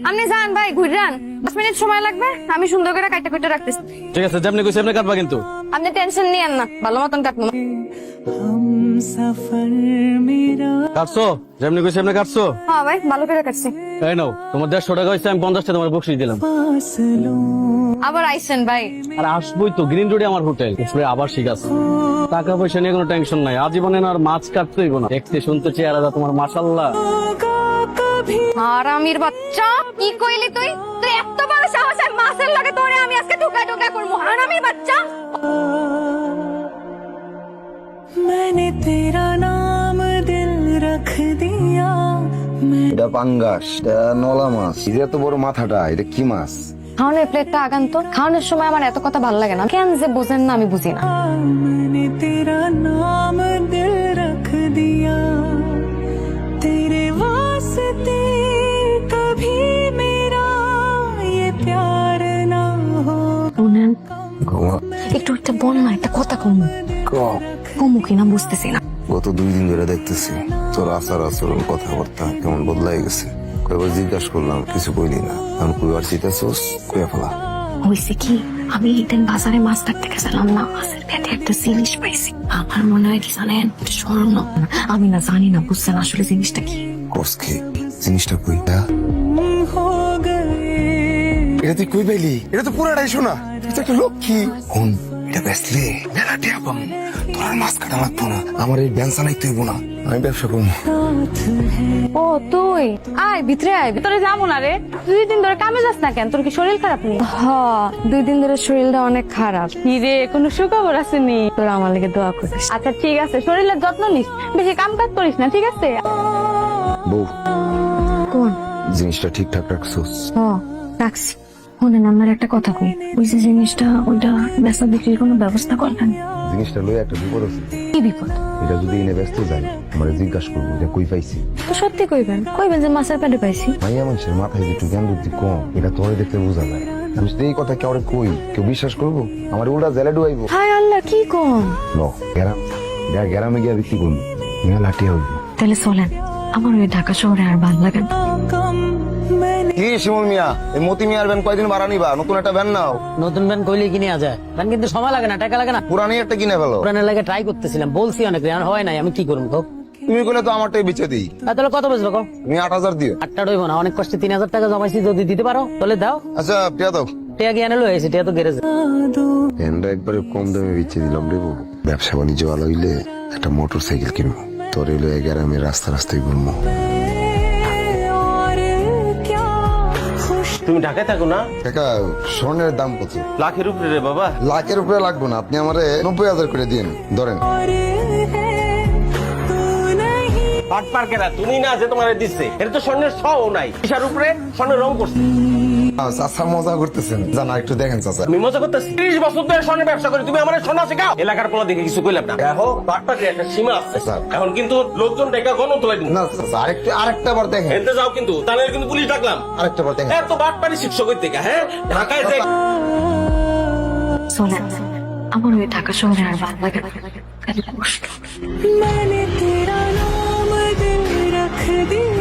আপনি যান ভাই, ঘুরান। 5 মিনিট সময় লাগবে, আমি সুন্দর করে কাটতে কাটতে রাখতেছি। ঠিক আছে, যেমনি কইছি এমনি কাটবা কিন্তু। আপনি টেনশন নিয়েন না, ভালো মতন কাটবো। কাটছো? যেমনি কইছি এমনি কাটছো? হ্যাঁ ভাই, ভালো করে কাটছি। এই নাও, তোমার 150 টাকা হইছে, আমি 50 টাকা তোমার বকশিশ দিলাম। আবার আইসেন ভাই। আর আসবোই তো, গ্রিন রোডে আমার হোটেল। উপরে আবার ঠিক আছে, টাকা পয়সা নিয়ে কোনো টেনশন নাই। আজীবনে আর মাছ কাটতেই না। দেখতে শুনতে চেহারা তোমার মাশাআল্লাহ। হারামির বাচ্চা, কি কইলি তুই? তুই এত বড় সাহস, আর মাছের লাগে তোরে আমি আজকে ঢুকা ঢুকা করবো। হারামির বাচ্চা। मैंने तेरा नाम दिल रख दिया। এটা পাঙ্গাস, এটা নলা মাছ। এটা তো বড় মাথাটা, এটা কি মাছ? খাওয়ানোর প্লেটটা আগান তো। খাওয়ানোর সময় আমার এত কথা ভালো লাগে না, কেন যে বোঝেন না আমি বুঝি না। मैंने तेरा नाम दिल रख दिया, तेरे वास्ते कभी मेरा ये प्यार ना हो। শুনেন, ঘুমা। একটু একটা বল না, একটা কথা কমু। কমু কিনা বুঝতেছি না। গত 2 দিন ধরে দেখতেছি তোর আচার আচরণ কথাবার্তা কেমন বদলাই গেছে। কয়েকবার জিজ্ঞাসা করলাম, কিছু কইলি না। এখন কইবার চিতাছোস, কইয়া ফেলা। হয়েছে কি, আমি একদিন বাজারে মাছ কাটতে গেছিলাম না, মাছের পেটে একটা জিনিস পাইছি। আমার মনে হয় কি জানেন, স্বর্ণ। আমি না জানি না, বুঝছেন আসলে জিনিসটা কি। কসকে জিনিসটা কইটা हो गए এটা তুই কই পাইলি? এটা তো পুরাটাই শোনা। তুই তো একটা লক্ষ্মী। কোন এটা বেসলে মেলা টিয়া পাম। তোর আর মাছ কাটা লাগবো না, আমার এই ব্যাংসা নাই তুইব না। আমি ব্যবসা করবো। ও তুই আয়, ভিতরে আয়। ভিতরে যাবো না রে, 2 দিন ধরে কামে যাস না কেন? তোর কি শরীর খারাপ নেই? হ্যাঁ, 2 দিন ধরে শরীরটা অনেক খারাপ। কি রে, কোনো সুখবর আসেনি? তোর আমার লাগে দোয়া করিস। আচ্ছা ঠিক আছে, শরীরের যত্ন নিস, বেশি কাম কাজ করিস না, ঠিক আছে? বউ, কোন? জিনিসটা ঠিকঠাক রাখছোস? হ্যাঁ রাখছি। শোনেন, আমার একটা কথা কই, ওই যে জিনিসটা, ওইটা বেচা বিক্রির কোনো ব্যবস্থা করলেন? জিনিসটা লয়ে একটা বিপদ আছে। কি বিপদ? এটা যদি এনে ব্যস্ত যাই, আমার জিজ্ঞাসা করবো এটা কই পাইছি। তো সত্যি কইবেন, কইবেন যে মাছের পেটে পাইছি। মাইয়া মানুষের মাথায় যে একটু জ্ঞান বুদ্ধি কম, এটা তোরে দেখতে বোঝা যায়। আমি যদি এই কথা কেউ কই, কেউ বিশ্বাস করবো? আমার উল্টা জেলে ডুবাইবো। হায় আল্লাহ, কি কোন? গ্রামে গিয়া বিক্রি করবো, মেলা টিয়া হইব। তাহলে চলেন, আমার ওই ঢাকা শহরে আর ভালো লাগে না। कम मैंने কি শিমুল মিয়া, এই মতি মিয়ার ভ্যান কয়দিন ভাড়া নিবা? নতুন একটা ভ্যান নাও। নতুন ভ্যান কইলে কিনে যায় ভ্যান, কিন্তু সময় লাগে না, টাকা লাগে না। পুরানি একটা কিনে ফেলো। পুরানের লাগে ট্রাই করতেছিলাম, বলছি অনেক রে, আর হয় নাই। আমি কি করবো কও? তুমি কইলে তো আমারটাই বেচে দিই। তাহলে কত বেচবো কও? তুমি 8,000 দিও। 8টা ডইব না, অনেক কষ্টে 3,000 টাকা জমাইছি, যদি দিতে পারো তাহলে দাও। আচ্ছা টিয়া দাও। টিয়া গিয়ে আনলো হয়েছে, টিয়া তো গ্যারেজে। ভ্যানটা একবারে কম দামে বেচে দিলাম রে বউ। ব্যবসা বাণিজ্য ভালো হইলে একটা মোটর সাইকেল কিনবো। তোর হইলে গ্রামে রাস্তা রাস্তায় ঘুরবো। और क्या खुश তুমি ঢাকায় থাকো না? কাকা, স্বর্ণের দাম কত? লাখের উপরে রে বাবা। লাখের উপরে লাগবো না, আপনি আমারে 90,000 করে দিন, ধরেন। और है तू नहीं পাট পার্কেরা তুমি না যে তোমার দিচ্ছে, এটা তো স্বর্ণের ছও নাই, ইশার উপরে স্বর্ণের রং করছে। চাচা মজা করতেছেন, জানা একটু দেখেন চাচা। আমি মজা করতেছি? 30 বছর ধরে স্বর্ণের ব্যবসা করি, তুমি আমার স্বর্ণ শেখাও? এলাকার পোলা দেখে কিছু কইলাম না। দেখো পাট পার্কের একটা সীমা আছে, স্যার। এখন কিন্তু লোকজন ডেকা গণ তোলাই দিন। না চাচা, আরেকটা বার দেখেন। এনতে যাও কিন্তু, তাহলে কিন্তু পুলিশ ডাকলাম। আরেকটা বার দেখেন। এত বাটপারি শিক্ষক থেকে, হ্যাঁ ঢাকায় যে চলেন, আমার ওই ঢাকা শহরে আর ভালো লাগে না, খালি কষ্ট। मैंने तेरा नाम दिल रख दिया।